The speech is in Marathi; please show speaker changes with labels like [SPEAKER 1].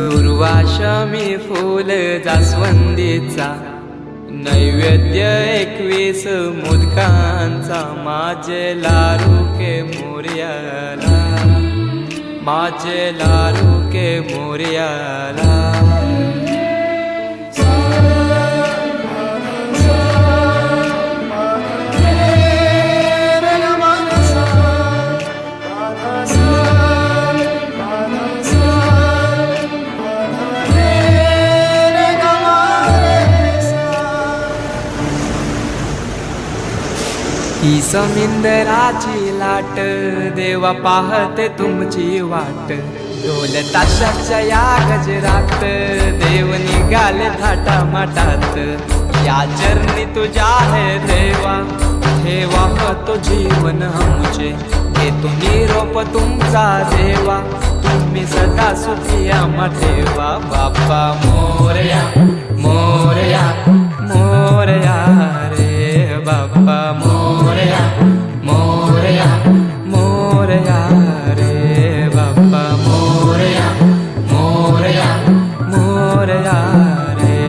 [SPEAKER 1] पूर्वाश्रमी फूल जास्वंदीचा नैवेद्य 21 मोदकांचा माझे लाडूके मोरयाला, माझे लाडूके मोरयाला. ही समिंदराची लाट देवा पाहते तुमची वाट. ढोल ताशाच्या या गजरात देव निघाले थाटामाटात. या चरणी तुझ्या है देवा ठेवा तो जीवन आमचे. घेतो निरोप तुमचा देवा तुम्ही सदा सुखी आम्हा ठेवा. बाप्पा मोरया.